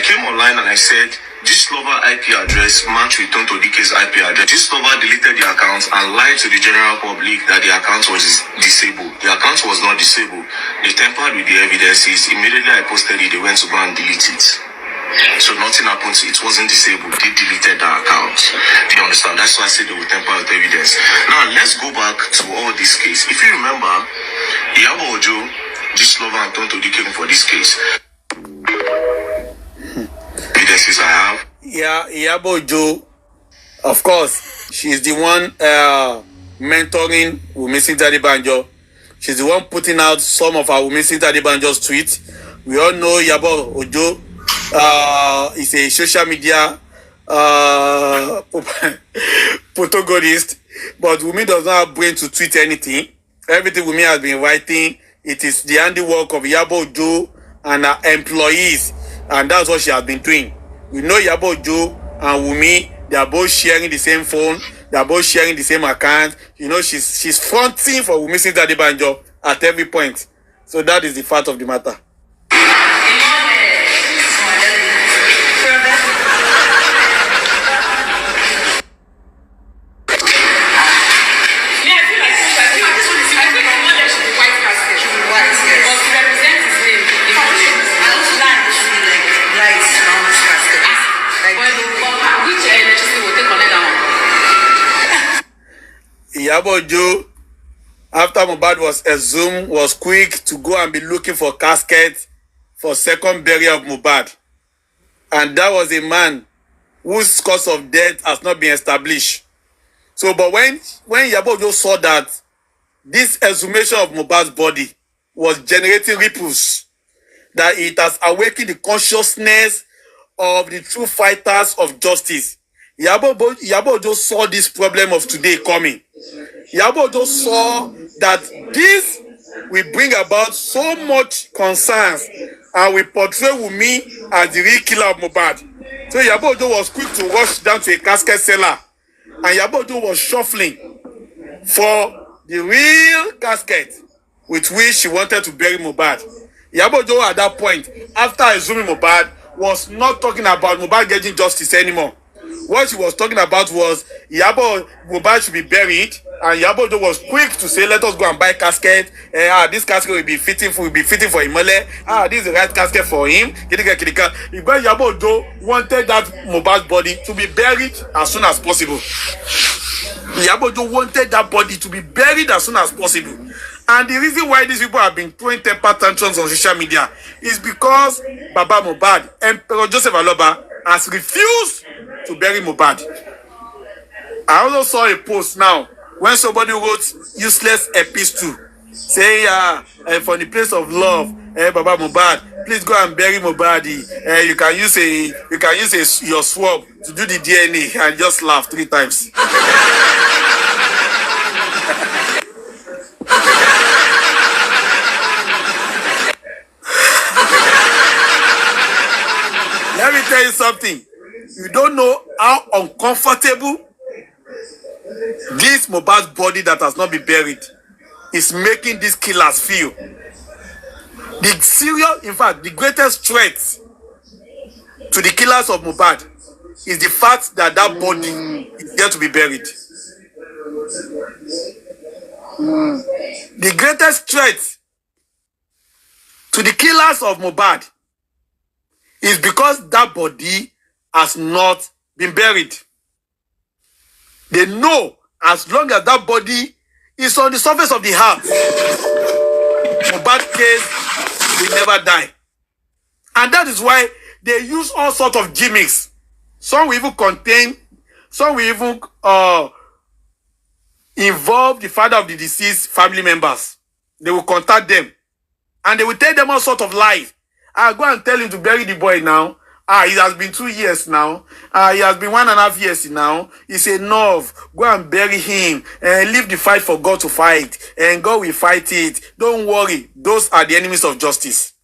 came online and I said, this lover IP address matched with Tonto Dike's IP address. This lover deleted the account and lied to the general public that the account was disabled. The account was not disabled. They tampered with the evidences. Immediately I posted it, they went to go and delete it. So nothing happened. It wasn't disabled. They deleted the account. Do you understand? That's why I said they will tamper with evidence. Now let's go back to all this case. If you remember, Iyabo Ojo, this lover and Tonto Dike for this case. Evidences I have. Yeah, Iyabo Ojo, of course, she's the one mentoring Wunmi Tadibanjo. She's the one putting out some of our Wunmi Tadibanjo's tweets. We all know Iyabo Ojo is a social media protagonist, but Wunmi does not have brain to tweet anything. Everything Wunmi has been writing, it is the handiwork of Iyabo Ojo and her employees, and that's what she has been doing. We know Iyabo Ojo and Wunmi, they are both sharing the same phone, they are both sharing the same account. You know, she's fronting for Wunmi Tadibanjo at every point. So that is the fact of the matter. Iyabo Ojo, after Mohbad was exhumed, was quick to go and be looking for casket for second burial of Mohbad. And that was a man whose cause of death has not been established. So, but when Iyabo Ojo saw that this exhumation of Mohbad's body was generating ripples, that it has awakened the consciousness of the true fighters of justice, Iyabo Ojo saw this problem of today coming. Iyabo Ojo saw that this will bring about so much concerns and will portray Wunmi as the real killer of Mohbad. So Iyabo Ojo was quick to rush down to a casket seller, and Iyabo Ojo was shuffling for the real casket with which she wanted to bury Mohbad. Iyabo Ojo at that point, after exhuming Mohbad, was not talking about Mohbad getting justice anymore. What she was talking about was Mohbad should be buried, and Iyabo Ojo was quick to say, let us go and buy casket. This casket will be fitting for Imole. This is the right casket for him. Because Iyabo Ojo wanted that Mohbad's body to be buried as soon as possible. Iyabo Ojo wanted that body to be buried as soon as possible. And the reason why these people have been throwing temper tantrums on social media is because Baba Mohbad, Emperor Joseph Aloba, has refused to bury Mohbad. I also saw a post now when somebody wrote useless epistle saying, for the place of love, Baba Mohbad, please go and bury Mohbad. You can use your swab to do the DNA, and just laugh 3 times. Let me tell you something. You don't know how uncomfortable this Mohbad's body that has not been buried is making these killers feel. The serious, in fact, the greatest threat to the killers of Mohbad is the fact that that body is yet to be buried. The greatest threat to the killers of Mohbad is because that body has not been buried. They know as long as that body is on the surface of the earth, Mohbad case will never die. And that is why they use all sorts of gimmicks. Some will even involve the father of the deceased family members. They will contact them and they will tell them all sorts of lies. I'll go and tell him to bury the boy now. It has been 2 years now. It has been 1.5 years now. It's enough. Go and bury him and leave the fight for God to fight. And God will fight it. Don't worry. Those are the enemies of justice.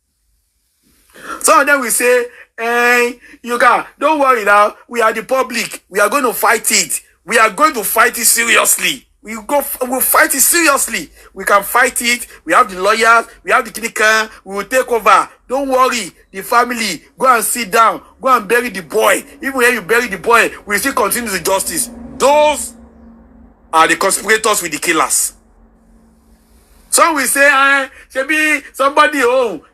Some of them will say, don't worry now. We are the public. We are going to fight it. We are going to fight it seriously. We'll fight it seriously. We can fight it. We have the lawyers. We have the clinical. We will take over. Don't worry. The family, go and sit down. Go and bury the boy. Even when you bury the boy, we still continue the justice. Those are the conspirators with the killers. Some will say, maybe somebody,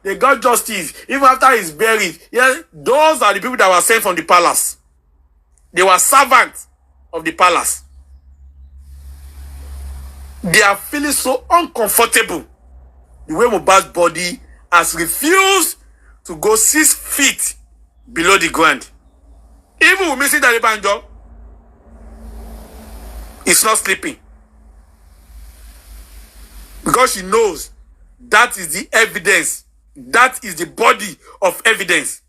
they got justice even after he's buried. Yeah, those are the people that were sent from the palace. They were servants of the palace. They are feeling so uncomfortable. The way Mohbad's body has refused to go 6 feet below the ground. Even with Missy Dalibanjo, it's not sleeping. Because she knows that is the evidence. That is the body of evidence.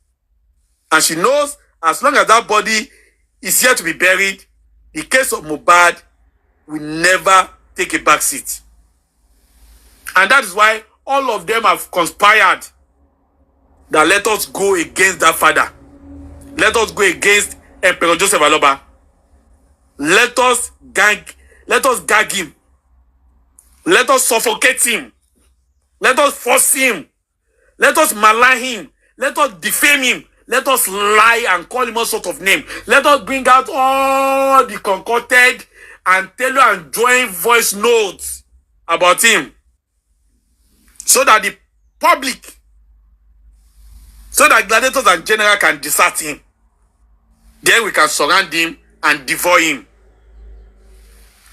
And she knows as long as that body is here to be buried, the case of Mohbad will never take a back seat. And that is why all of them have conspired that let us go against that father. Let us go against Emperor Joseph Aloba. Let us gag him. Let us suffocate him. Let us force him. Let us malign him. Let us defame him. Let us lie and call him all sort of name. Let us bring out all the concocted and tell and join voice notes about him. So that the public, so that gladiators and general can desert him. Then we can surround him and devour him.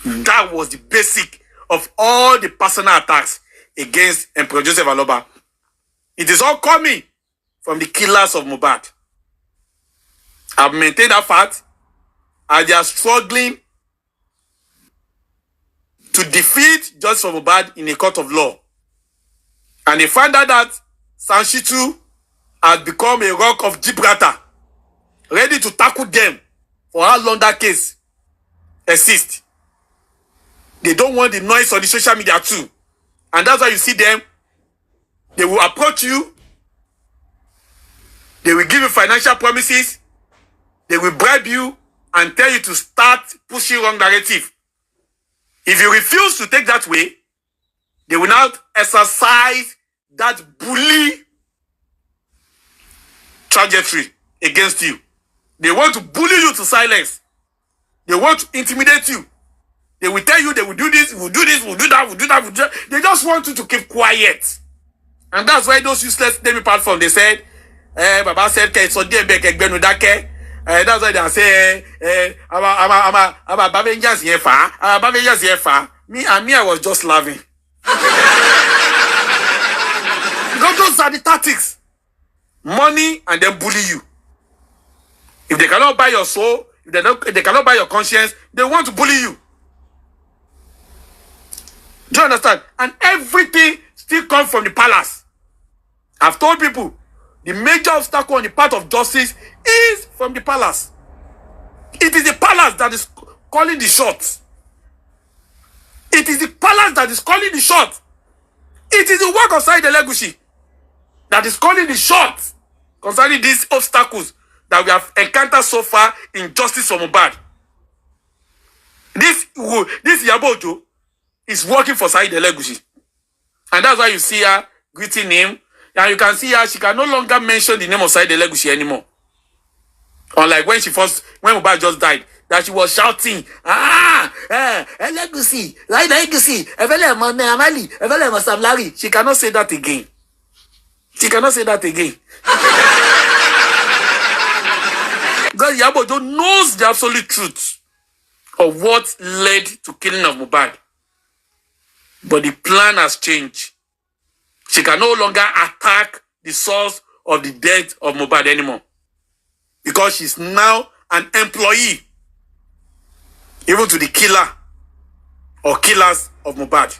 That was the basic of all the personal attacks against Emperor Joseph Aloba. It is all coming from the killers of Mohbad. I've maintained that fact, and they are struggling to defeat justice for Mohbad in a court of law. And they found out that Sanshitu has become a rock of Gibraltar, ready to tackle them for how long that case exists. They don't want the noise on the social media too. And that's why you see them. They will approach you. They will give you financial promises. They will bribe you and tell you to start pushing wrong narrative. If you refuse to take that way, they will now exercise that bully trajectory against you. They want to bully you to silence. They want to intimidate you. They will tell you they will do this, we'll do this, we'll do that, we'll do that, we'll do that. They just want you to keep quiet. And that's why those useless naming platforms, they said, Baba said, that's why they are saying, Me, I was just laughing. Because those are the tactics. Money and then bully you. If they cannot buy your soul, if they cannot buy your conscience, they want to bully you. Do you understand? And everything still comes from the palace. I've told people, the major obstacle on the path of justice is from the palace. It is the palace that is calling the shots. It is the palace that is calling the shots. It is the work of Elegüshi that is calling the shots concerning these obstacles that we have encountered so far in justice for Mohbad. This Iyabo is working for Elegüshi. And that's why you see her greeting him. And you can see her, she can no longer mention the name of Elegüshi anymore. Unlike when Mohbad just died, that she was shouting, Elegüshi, Elegüshi, she cannot say that again. She cannot say that again. Because Iyabo knows the absolute truth of what led to killing of Mohbad. But the plan has changed. She can no longer attack the source of the death of Mohbad anymore. Because she's now an employee, even to the killer or killers of Mohbad.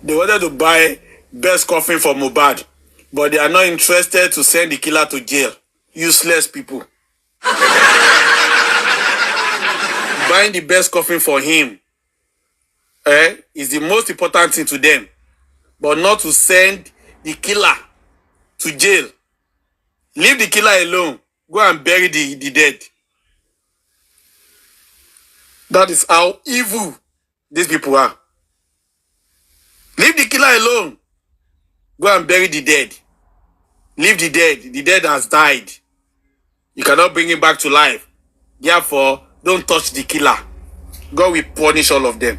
They wanted to buy best coffin for Mohbad But they are not interested to send the killer to jail. Useless people. Buying the best coffin for him is the most important thing to them. But not to send the killer to jail. Leave the killer alone. Go and bury the dead. That is how evil these people are. Leave the killer alone. Go and bury the dead. Leave the dead. The dead has died. You cannot bring him back to life. Therefore, don't touch the killer. God will punish all of them.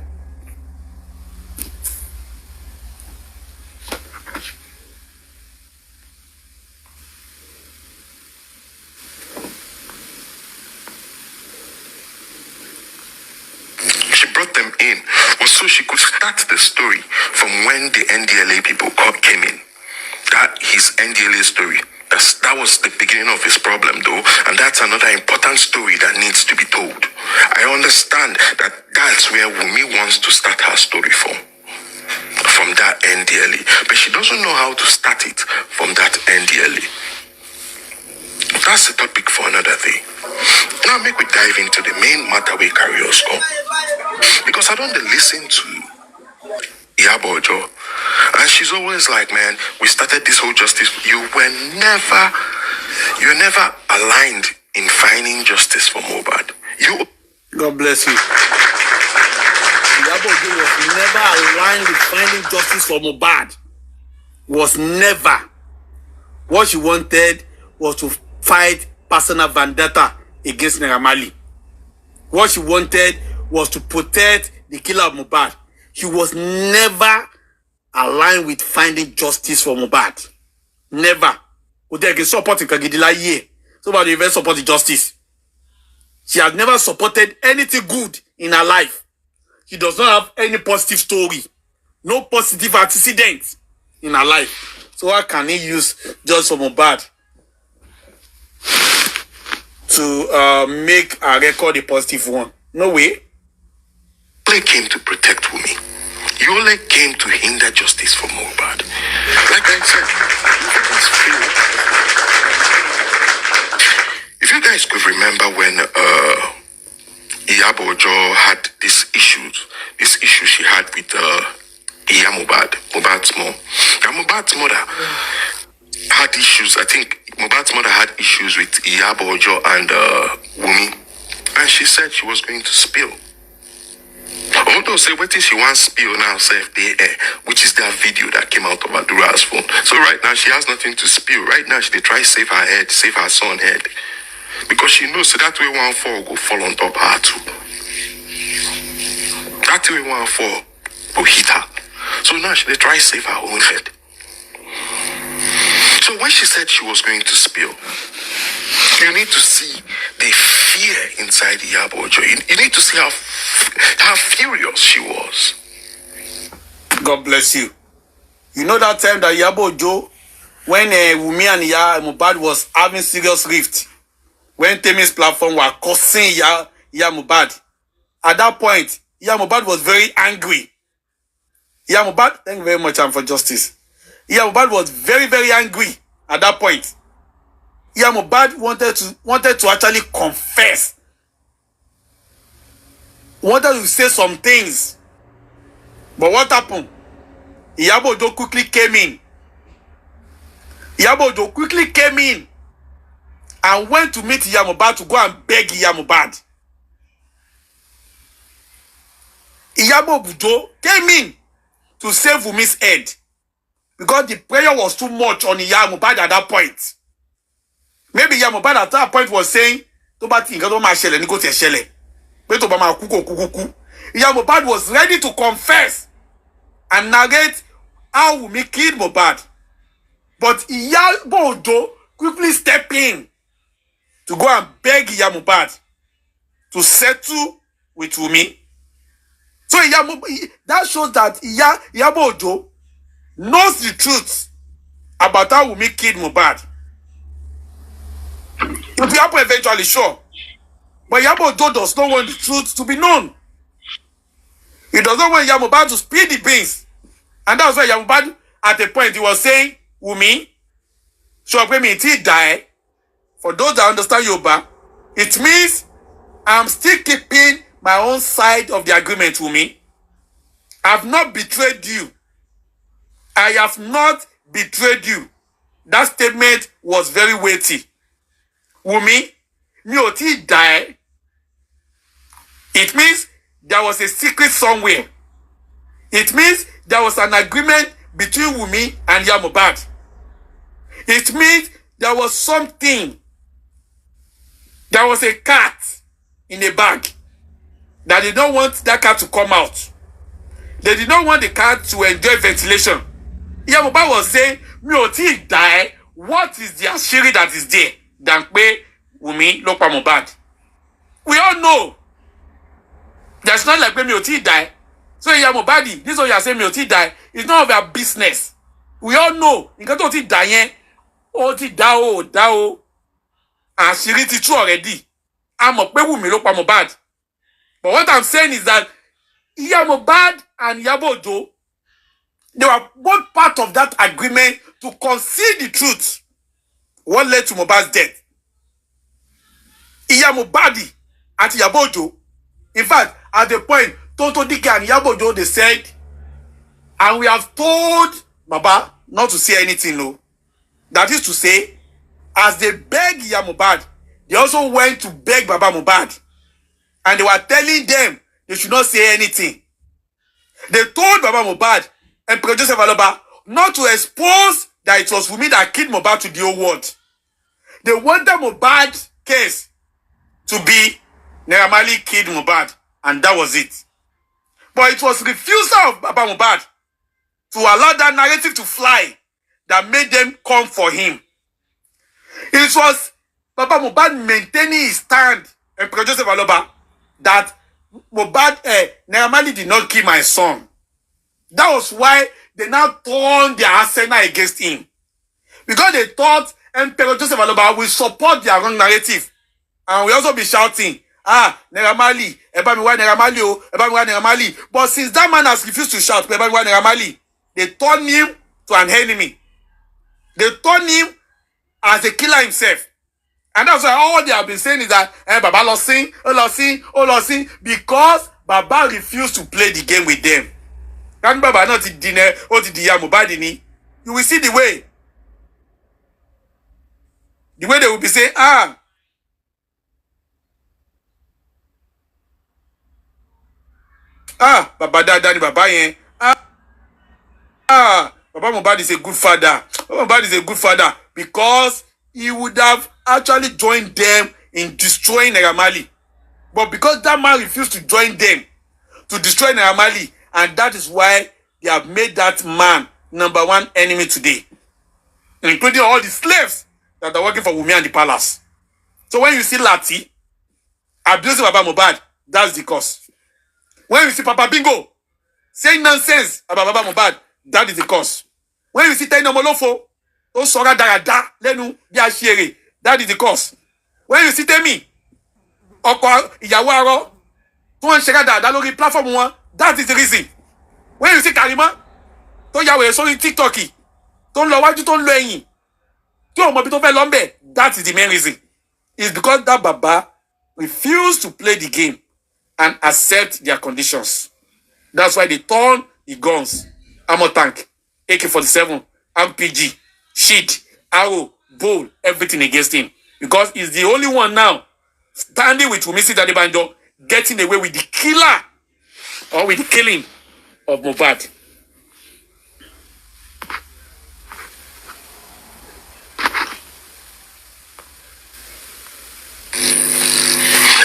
She brought them in was so she could start the story from when the NDLA people came in. That his NDLA story. That was the beginning of his problem, though, and that's another important story that needs to be told. I understand that that's where Wunmi wants to start her story from that NDLA, but she doesn't know how to start it from that NDLA. That's a topic for another day. Now make we dive into the main matter we carry us on, because I don't listen to Iyabo, and she's always like, man, we started this whole justice. You were never aligned in finding justice for Mohbad. God bless you. Iyabo was never aligned with finding justice for Mohbad. Was never. What she wanted was to fight personal vendetta against Naira Marley. What she wanted was to protect the killer of Mohbad. She was never aligned with finding justice for Mohbad. Never. Somebody even support the justice. She has never supported anything good in her life. She does not have any positive story. No positive antecedents in her life. So how can he use justice for Mohbad to make a record a positive one? No way. They came to protect Wunmi. You only came to hinder justice for Mohbad. Like I said, if you guys could remember when Iyabo had this issue she had with Mohbad's mom. And Mohbad's mother had issues. I think Mohbad's mother had issues with Iyabo and Wunmi. And she said she was going to spill. Although say what is she wants spill now, say which is that video that came out of Adura's phone. So right now she has nothing to spill. Right now she try save her head, save her son's head. Because she knows so that way 1-4 go fall on top her too. That way 1-4 go hit her. So now she try save her own head. So when she said she was going to spill, you need to see the fear inside Iyabo. You need to see how furious she was. God bless you. You know that time that Iyabo, when Wunmi and Mohbad was having serious rift, when Temi's platform were cursing Mohbad, at that point, Mohbad was very angry. Mohbad, thank you very much, for justice. Mohbad was very, very angry at that point. Mohbad wanted to actually confess. Wanted to say some things. But what happened? Iyabo quickly came in. Iyabo quickly came in and went to meet Mohbad to go and beg Mohbad. Iyabo came in to save Wunmi's head because the prayer was too much on Mohbad at that point. Maybe Mohbad at that point was saying, Mohbad was ready to confess and narrate how Wunmi killed Mohbad. But Iyabo quickly stepped in to go and beg Mohbad to settle with Wunmi. So that shows that Iyabo knows the truth about how Wunmi killed Mohbad. It will happen eventually, sure. But Iyabo does not want the truth to be known. He does not want Mohbad to spill the beans. And that's why Mohbad, at a point, he was saying, Wunmi, So when me die, for those that understand Yoruba, it means I'm still keeping my own side of the agreement, Wunmi. I've not betrayed you. I have not betrayed you. That statement was very weighty. Wunmi, mi ò tí die. It means there was a secret somewhere. It means there was an agreement between Wunmi and Mohbad. It means there was something. There was a cat in a bag that they don't want that cat to come out. They did not want the cat to enjoy ventilation. Mohbad was saying, mi ò tí die. What is the àṣírí that is there? Than pé Wunmi ló pa Mohbad. We all know. There's not like pé mi ò tí die. So Mohbad, this is what you are saying, mi ò tí die. It's none of your business. We all know. Nǹkan tó ti dà yẹn, ó ti dá o. Àṣírí ti tú already. A mọ̀ pé Wunmi ló pa Mohbad. But what I'm saying is that Mohbad and Iyabo, they were both part of that agreement to conceal the truth. What led to Mohbad's death? Mohbad and Iyabo. In fact, at the point, Tonto Dike and Iyabo, they said, and we have told Baba not to say anything, no. That is to say, as they begged Mohbad, they also went to beg Baba Mohbad. And they were telling them they should not say anything. They told Baba Mohbad and Producer Aloba not to expose that it was Wunmi that killed Mohbad to the whole world. They wanted Mohbad's case to be Naira Marley killed Mohbad, and that was it. But it was refusal of Baba Mohbad to allow that narrative to fly that made them come for him. It was Baba Mohbad maintaining his stand and Producer Aloba that Mohbad, Naira Marley did not kill my son. That was why they now turned their arsenal against him. Because they thought Emperor Joseph Aloba will support their wrong narrative. And we also be shouting, Naira Marley, Eba mi wa Naira Marley, Eba mi wa Naira Marley. But since that man has refused to shout, Eba mi wa Naira Marley, they turned him to an enemy. They turned him as a killer himself. And that's why all they have been saying is that Baba lost sin, because Baba refused to play the game with them. And Baba not dinner or the Mohbad ni. You will see the way they will be saying, Baba Dadani Baba yen. Baba Mohbad is a good father. Baba Mohbad is a good father because he would have actually joined them in destroying Naira Marley. But because that man refused to join them to destroy Naira Marley, and that is why they have made that man #1 enemy today, including all the slaves that are working for Wunmi and the palace. So when you see Lati abusing Baba Mohbad, that's the cause. When you see Papa Bingo saying nonsense about Baba Mohbad, that is the cause. When you see Taino Molofo, that is the cause. When you see Temi, Iyabo platform, that is the reason. When you see Karima, TikTok, that is the main reason. It's because that Baba refused to play the game and accept their conditions. That's why they turn the guns, ammo tank, AK-47, RPG, sheet, arrow, bowl, everything against him. Because he's the only one now standing with Wunmi Adebanjo, getting away with the killer or with the killing of Mohbad.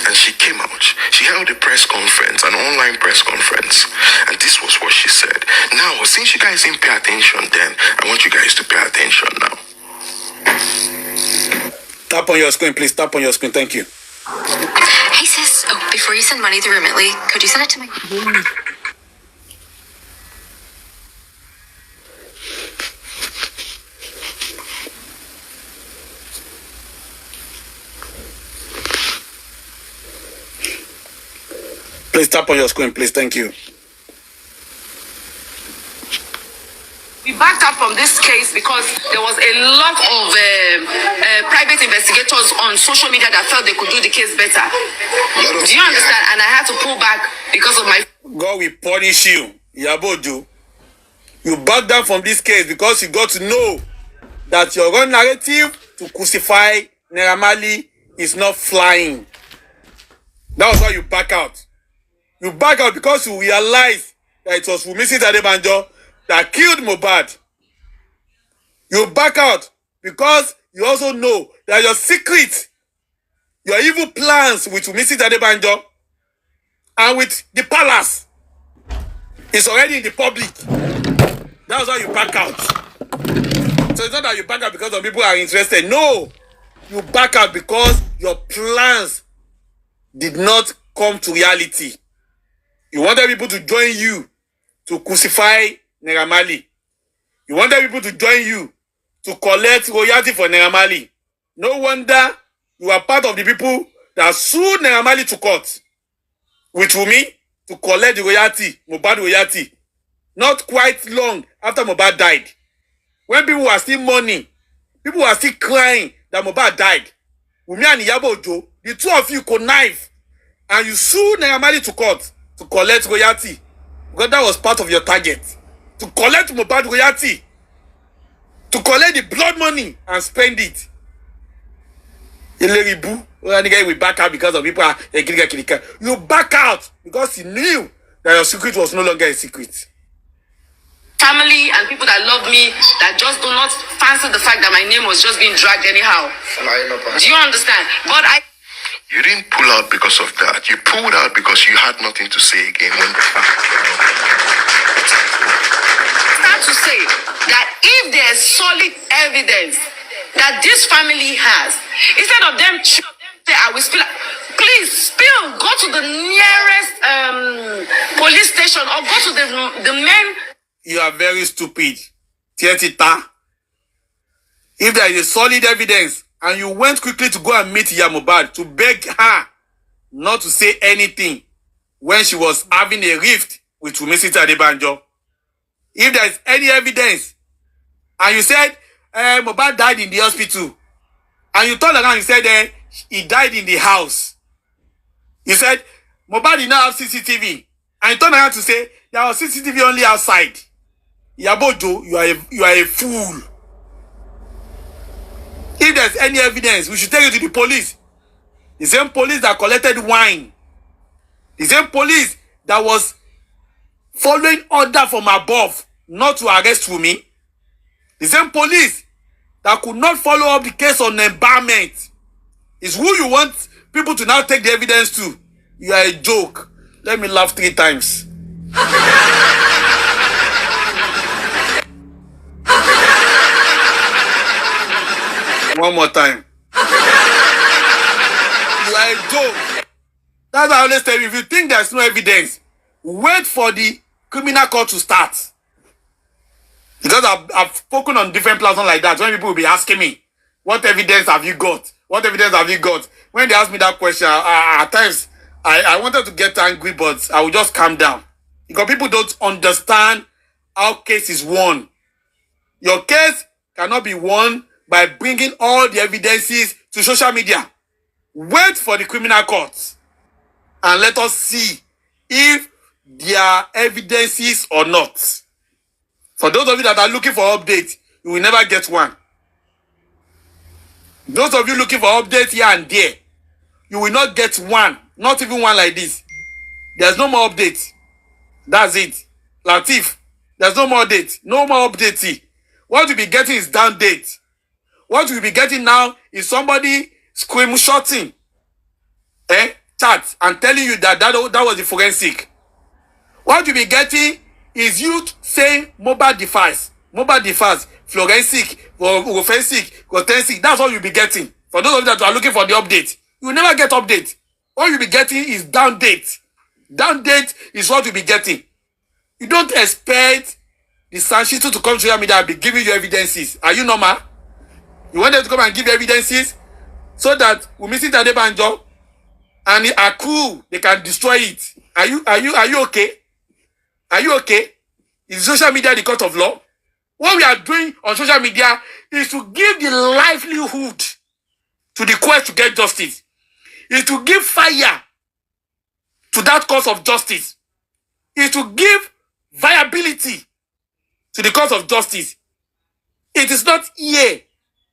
And she came out. She held a press conference, an online press conference. And this was what she said. Now, since you guys didn't pay attention then, I want you guys to pay attention now. Tap on your screen, please. Tap on your screen. Thank you. Hey, sis. Oh, before you send money through Remitly, could you send it to my... Please tap on your screen, please. Thank you. We backed up from this case because there was a lot of private investigators on social media that felt they could do the case better. Do you understand? And I had to pull back because of my... God will punish you, Iyabo. You backed down from this case because you got to know that your own narrative to crucify Naira Marley is not flying. That was why you back out. You back out because you realize that it was Wunmi Adebanjo that killed Mohbad. You back out because you also know that your secret, your evil plans with Wunmi Adebanjo and with the palace is already in the public. That's why you back out. So it's not that you back out because some people are interested. No, you back out because your plans did not come to reality. You wanted people to join you to crucify Naira Marley. You wanted people to join you to collect royalty for Naira Marley. No wonder you are part of the people that sued Naira Marley to court with Wunmi to collect the royalty, Mohbad royalty. Not quite long after Mohbad died. When people were still mourning, people were still crying that Mohbad died. Wunmi and Iyabo, the two of you connive and you sued Naira Marley to court to collect royalty. Because that was part of your target. To collect Mohbad royalty. To collect the blood money and spend it. We back out because of people. You back out because you knew that your secret was no longer a secret. Family and people that love me that just do not fancy the fact that my name was just being dragged anyhow. Do you understand? But You didn't pull out because of that. You pulled out because you had nothing to say again. When start to say that if there's solid evidence that this family has, instead of them say, I will spill, please spill, go to the nearest police station or go to the main. You are very stupid. Tietita. If there is a solid evidence and you went quickly to go and meet Mohbad to beg her not to say anything when she was having a rift with Wunmi Adebanjo. If there is any evidence and you said Mohbad died in the hospital and you turned around and said he died in the house. You said Mohbad did not have CCTV and you turned around to say there was CCTV only outside. Iyabo, you are a fool. If there's any evidence, we should take you to the police. The same police that collected wine. The same police that was following order from above not to arrest Wunmi. The same police that could not follow up the case on embalmment is who you want people to now take the evidence to. You are a joke. Let me laugh 3 times. One more time. You are a joke. That's why I always tell you, if you think there's no evidence, wait for the criminal court to start. Because I've spoken on different platforms like that. When people will be asking me, what evidence have you got? What evidence have you got? When they ask me that question, at times, I wanted to get angry, but I will just calm down. Because people don't understand how case is won. Your case cannot be won by bringing all the evidences to social media. Wait for the criminal courts and let us see if there are evidences or not. For those of you that are looking for updates, you will never get one. Those of you looking for updates here and there, you will not get one. Not even one like this. There's no more updates. That's it. Latif, there's no more date. No more updates. What you'll be getting is down date. What you'll be getting now is somebody screenshotting chat and telling you that was the forensic. What you'll be getting is you saying mobile device, forensic, forensic. That's all you'll be getting. For those of you that are looking for the update, you will never get update. All you'll be getting is down date. Down date is what you'll be getting. You don't expect the Sanshito to come to your media and be giving you evidences. Are you normal? You want them to come and give evidences so that Wunmi Adebanjo and the crew, they can destroy it. Are you okay? Are you okay? Is social media the court of law? What we are doing on social media is to give the livelihood to the quest to get justice. Is to give fire to that cause of justice. Is to give viability to the cause of justice. It is not here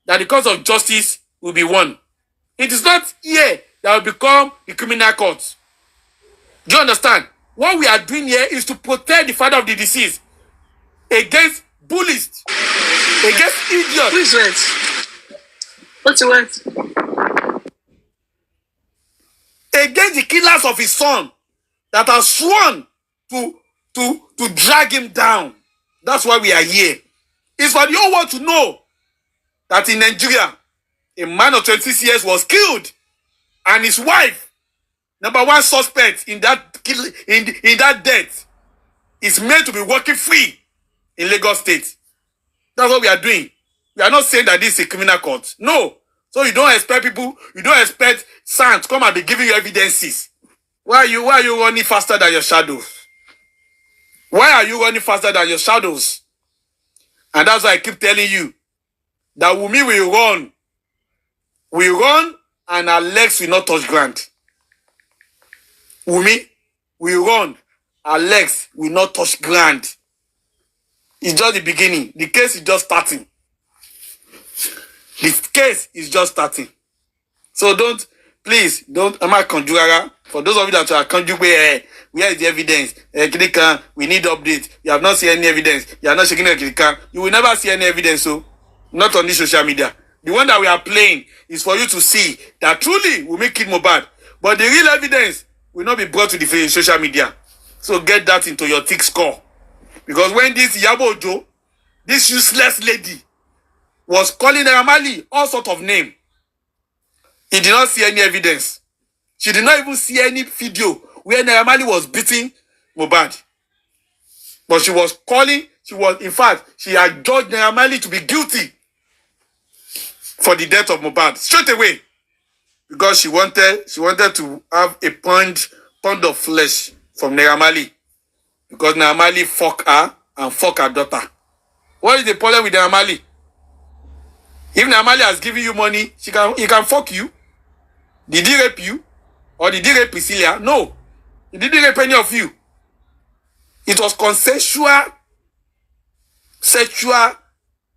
that the cause of justice will be won. It is not here that will become the criminal court. Do you understand? What we are doing here is to protect the father of the deceased against bullies, against idiots. Who is what? What's the word? Against the killers of his son that have sworn to drag him down. That's why we are here. It's for the whole world to know that in Nigeria, a man of 26 years was killed, and his wife, number one suspect in that death, is made to be working free in Lagos State. That's what we are doing. We are not saying that this is a criminal court. No. So you don't expect people, you don't expect SAN to come and be giving you evidences. Why are you running faster than your shadows? Why are you running faster than your shadows? And that's why I keep telling you that Wunmi will run. Will run and our legs will not touch ground. Wunmi will run. Our legs will not touch ground. It's just the beginning. The case is just starting. The case is just starting. So please don't, I'm a conjurer. For those of you that are conjuring, where is the evidence? We need updates. You have not seen any evidence. You are not shaking the You will never see any evidence, so not on this social media. The one that we are playing is for you to see that truly we make it more bad. But the real evidence will not be brought to the social media. So get that into your thick score. Because when this Iyabo Ojo, this useless lady, was calling Ramali all sort of name, he did not see any evidence. She did not even see any video where Ramali was beating Mohbad. But she was calling, in fact, she had judged Ramali to be guilty for the death of Mohbad straight away. Because she wanted to have a pound of flesh from Ramali. Because Ramali fuck her and fuck her daughter. What is the problem with Ramali? If Ramali has given you money, he can fuck you. Did he rape you? Or did he rape Priscilla? No. He didn't rape any of you. It was consensual, sexual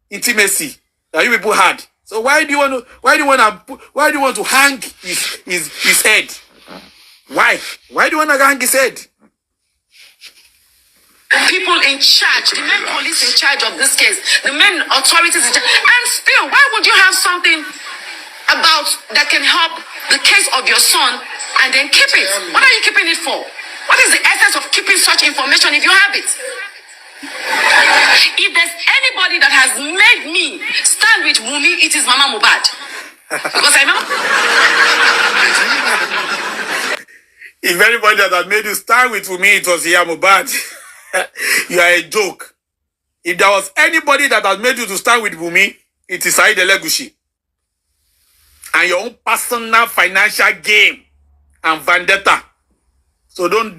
intimacy that you people had. So why do you want to hang his head? Why? Why do you want to hang his head? People in charge, the men police in charge of this case, the men authorities in charge, and still, why would you have something about that can help the case of your son and then keep it? What are you keeping it for? What is the essence of keeping such information if you have it? If there's anybody that has made me stand with Wunmi, it is Mama Mohbad. Because I remember. If anybody that had made you stand with Wunmi, it was Mohbad. You are a joke. If there was anybody that has made you to stand with Wunmi, it is Elegüshi. And your own personal financial game and vendetta. So don't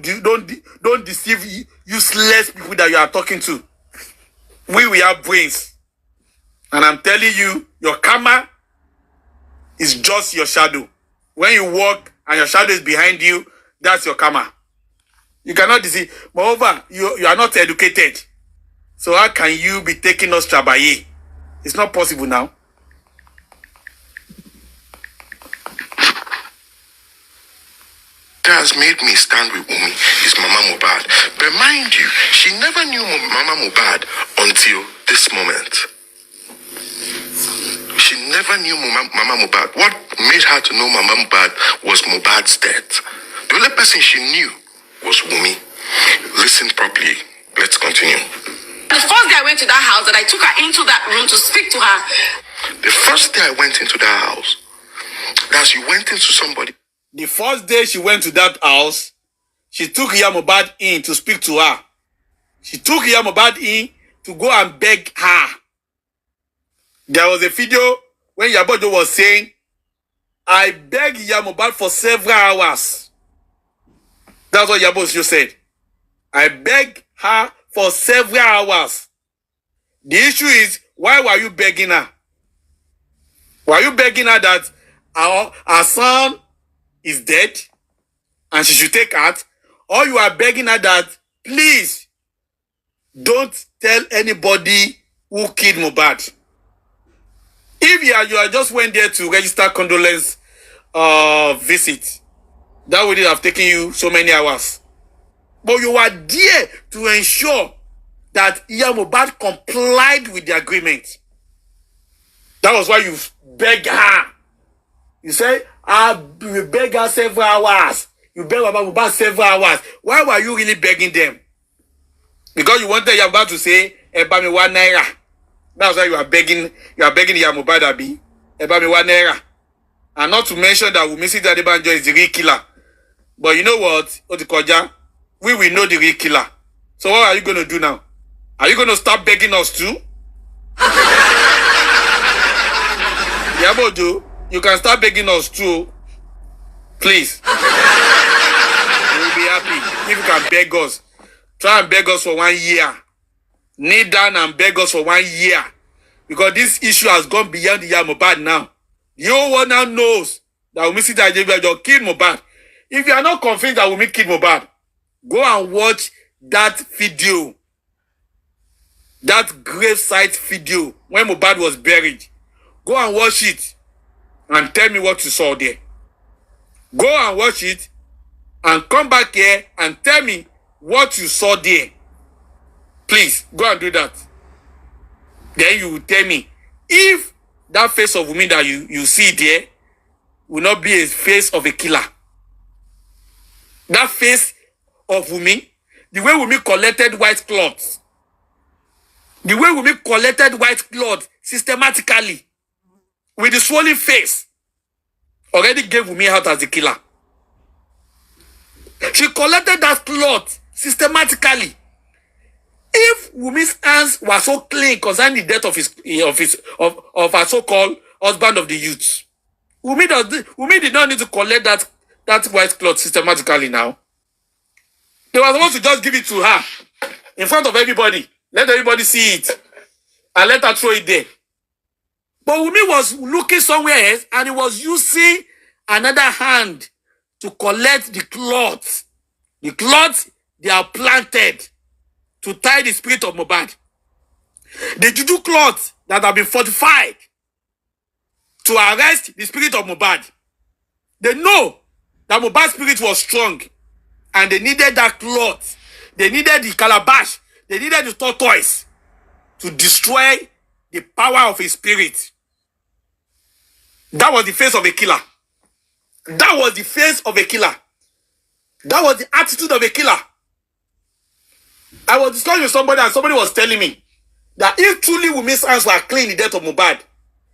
deceive useless people that you are talking to. We have brains. And I'm telling you, your karma is just your shadow. When you walk and your shadow is behind you, that's your karma. You cannot deceive. Moreover, you are not educated. So how can you be taking us trabaye? It's not possible now. That has made me stand with Wunmi is Mama Mohbad. But mind you, she never knew Mama Mohbad until this moment. She never knew Mama Mohbad. What made her to know Mama Mohbad was Mohbad's death. The only person she knew was Wunmi. Listen properly. Let's continue. The first day I went to that house, and I took her into that room to speak to her. The first day I went into that house, that she went into somebody. The first day she went to that house, she took Mohbad in to speak to her. She took Mohbad in to go and beg her. There was a video when Iyabo was saying, I begged Mohbad for several hours. That's what Iyabo said. I begged her for several hours. The issue is, why were you begging her? Were you begging her that our son is dead and she should take out? Or you are begging her that, please, don't tell anybody who killed Mohbad? If you are just went there to register condolence visit, that would have taken you so many hours. But you are there to ensure that Mohbad complied with the agreement. That was why you begged her. You say, you beg her several hours. You beg Mohbad several hours. Why were you really begging them? Because you wanted Mohbad to say, Ebami 1 naira. That's why you are begging Mohbad Abi. Ebami 1 naira. And not to mention that Wunmi Adebanjo is the real killer. But you know what, Otikoja? We will know the real killer. So what are you going to do now? Are you going to start begging us too? Iyabo, you can start begging us too. Please. We will be happy if you can beg us. Try and beg us for 1 year. Kneel down and beg us for 1 year. Because this issue has gone beyond the Mohbad now. The whole world now knows that Wunmi Adebanjo killed Mohbad. If you are not convinced that Wunmi killed Mohbad, go and watch that video. That gravesite video when Mohbad was buried. Go and watch it and tell me what you saw there. Go and watch it and come back here and tell me what you saw there. Please, go and do that. Then you will tell me if that face of Wunmi that you see there will not be a face of a killer. That face of Wunmi, the way Wunmi collected white cloths, the way Wunmi collected white cloth systematically with the swollen face, already gave Wunmi out as the killer. She collected that cloth systematically. If Wunmi's hands were so clean concerning the death of her so-called husband of the youth, Wunmi did not need to collect that white cloth systematically now. They were supposed to just give it to her in front of everybody. Let everybody see it. And let her throw it there. But Wunmi was looking somewhere else and he was using another hand to collect the cloths. The cloths they are planted to tie the spirit of Mohbad. The juju cloths that have been fortified to arrest the spirit of Mohbad. They know that Mohbad's spirit was strong and they needed that cloth. They needed the calabash. They needed the tortoise to destroy the power of his spirit. That was the face of a killer. That was the face of a killer. That was the attitude of a killer. I was discussing with somebody and somebody was telling me that if truly Wunmi's hands were clean in the death of Mohbad,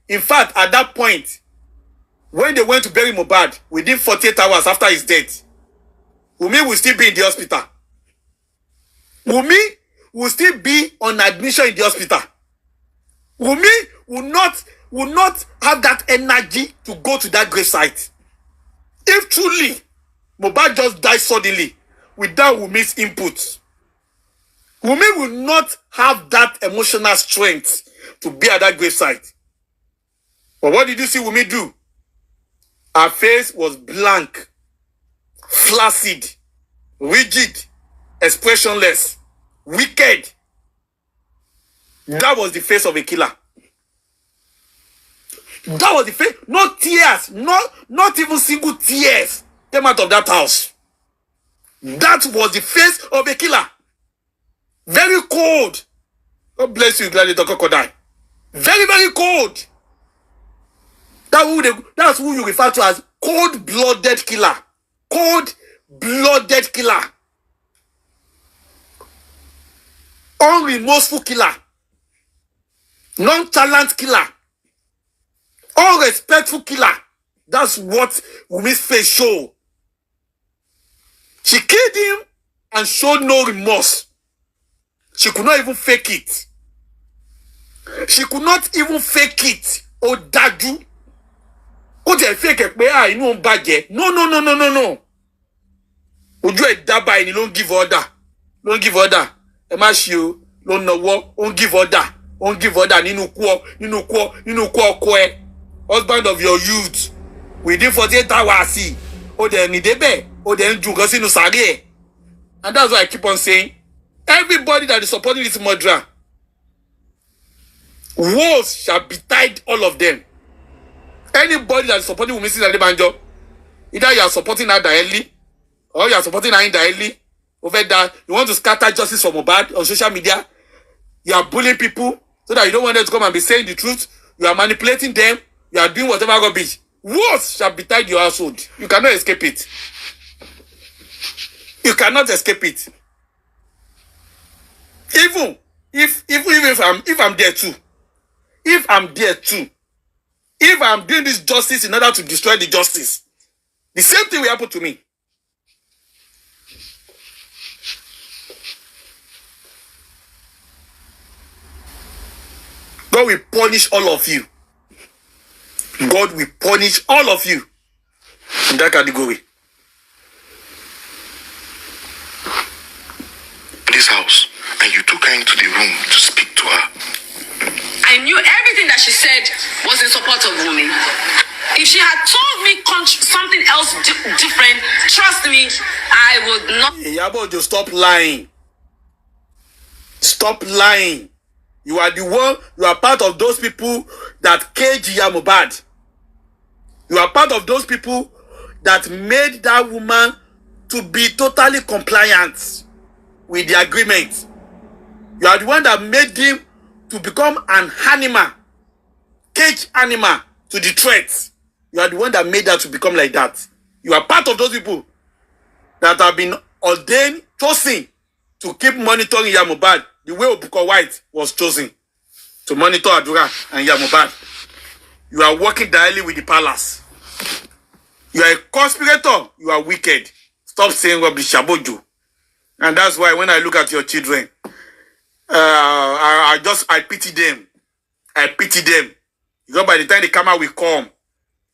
in fact, at that point, when they went to bury Mohbad, within 48 hours after his death, Wunmi will still be in the hospital. Wunmi will still be on admission in the hospital. Wunmi will not have that energy to go to that gravesite. If truly Mohbad just died suddenly without Wunmi's input, Wunmi will not have that emotional strength to be at that gravesite. But what did you see Wunmi do? Her face was blank, flaccid, rigid, expressionless, wicked. That was the face of a killer. That was the face. No tears, not even single tears came out of that house. That was the face of a killer. Very cold. God bless you, Gladiator Crocodile. Very, very cold. That's who you refer to as cold-blooded killer. Cold-blooded killer. Unremorseful killer. Nonchalant killer. Unrespectful killer. That's what Wunmi's face showed. She killed him and showed no remorse. She could not even fake it. She could not even fake it. Oh, dadu. Oh, they fake it. No. Ojú ẹ̀ dábàá ẹni ló ń give order. Don't give order. Ẹ má ṣe o. Ló ń nawọ́. Don't give order. On give order nínú kú ọkọ ẹ. Husband of your youth. Within 48 hours, o de ni débẹ̀, o de ń ju nǹkan sínú sàárè ẹ̀. And that's why I keep on saying, everybody that is supporting this murderer, woes shall betide all of them. Anybody that is supporting Mrs. Adebanjo, either you are supporting her directly or you are supporting her indirectly. Over that, you want to scatter justice for Mohbad on social media. You are bullying people so that you don't want them to come and be saying the truth. You are manipulating them. You are doing whatever rubbish. Woes shall betide your household. You cannot escape it. You cannot escape it. Even if I'm there too. If I'm there too. If I'm doing this justice in order to destroy the justice, the same thing will happen to me. God will punish all of you. God will punish all of you in that category. This house, and you took her into the room to speak to her. I knew everything that she said was in support of Wunmi. If she had told me something else different, trust me, I would not. Iyabo, just stop lying. Stop lying. You are the one, you are part of those people that caged Mohbad. You are part of those people that made that woman to be totally compliant with the agreement. You are the one that made him to become an animal, cage animal to the threats. You are the one that made that to become like that. You are part of those people that have been ordained, chosen to keep monitoring Mohbad the way Obuko White was chosen to monitor Adura and Mohbad. You are working directly with the palace. You are a conspirator. You are wicked. Stop saying rubbish, Shabojo. And that's why when I look at your children, I pity them. I pity them. Because by the time the camera will come,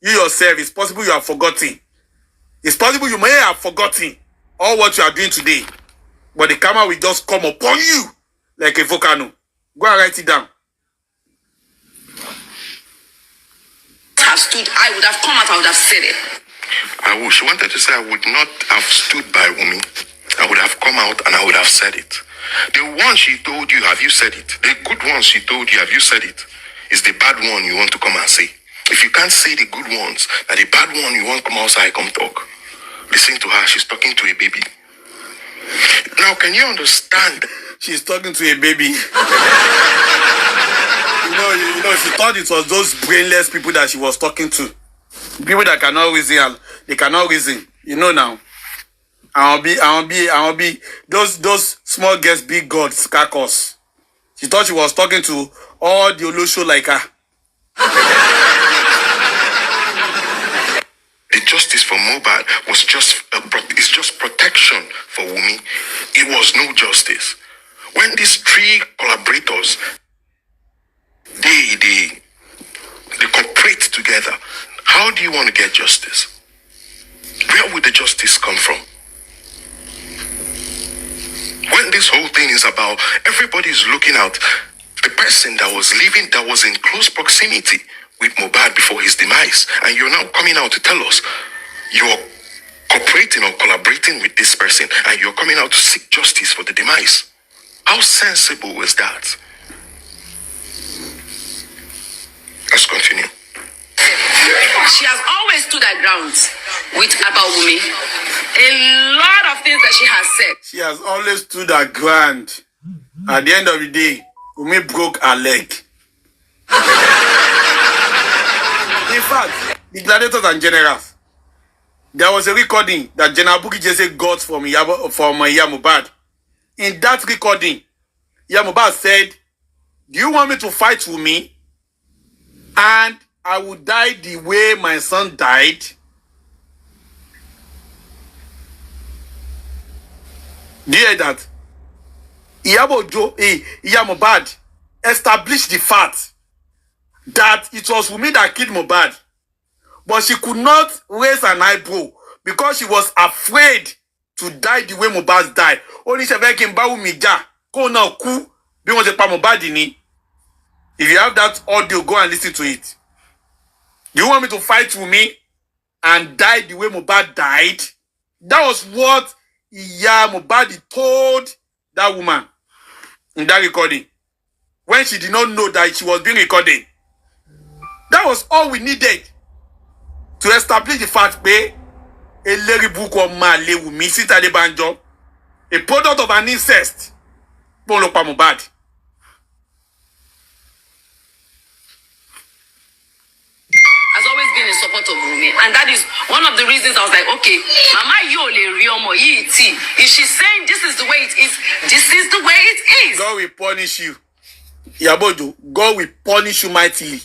you yourself, it's possible you have forgotten. It's possible you may have forgotten all what you are doing today. But the camera will just come upon you like a volcano. Go and write it down. Have stood, I would have come out, I would have said it. She wanted to say I would not have stood by Wunmi. I would have come out and I would have said it. The one she told you, have you said it? The good one she told you, have you said it? It's the bad one you want to come and say. If you can't say the good ones, and the bad one you want to come outside, come talk. Listen to her, she's talking to a baby. Now, can you understand? She's talking to a baby. you know, she thought it was those brainless people that she was talking to. People that cannot reason, they cannot reason. You know now. I'll be those small girls, big gods, carcass. She thought she was talking to all the Olosho like her. The justice for Mohbad was just protection for Wunmi. It was no justice. When these three collaborators, they cooperate together, how do you want to get justice? Where would the justice come from? When this whole thing is about, everybody is looking out. The person that was living, that was in close proximity with Mohbad before his demise, and you're now coming out to tell us you're cooperating or collaborating with this person, and you're coming out to seek justice for the demise. How sensible is that? Let's continue. She has always stood her ground with about Wunmi. A lot of things that she has said. She has always stood her ground. At the end of the day, Wunmi broke her leg. In fact, the gladiators and generals, there was a recording that General Bukky Jesse got from Mohbad. In that recording, Mohbad said, "Do you want me to fight Wunmi? And I will die the way my son died?" Do you hear that? Mohbad established the fact that it was Wunmi that killed Mohbad. But she could not raise an eyebrow because she was afraid to die the way Mohbad died. Only she fẹ́ kí n bá Wunmi jà kó náà kú bí wọ́n ṣe pa Mohbad ni. If you have that audio, go and listen to it. You want me to fight Wunmi and die the way Mohbad died? That was what Mohbad told that woman in that recording when she did not know that she was being recorded. That was all we needed to establish the fact that a Larry book of Male Wunmi Sita de Banjo, a product of an incest. Mohbad. Has always been in support of Wunmi, and that is one of the reasons I was like, okay, Mama Yole Riomo Yiti. If she's saying this is the way it is, this is the way it is. God will punish you. Iyabo, God will punish you mightily.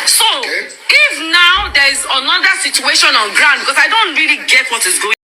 So, if now there is another situation on ground, because I don't really get what is going on.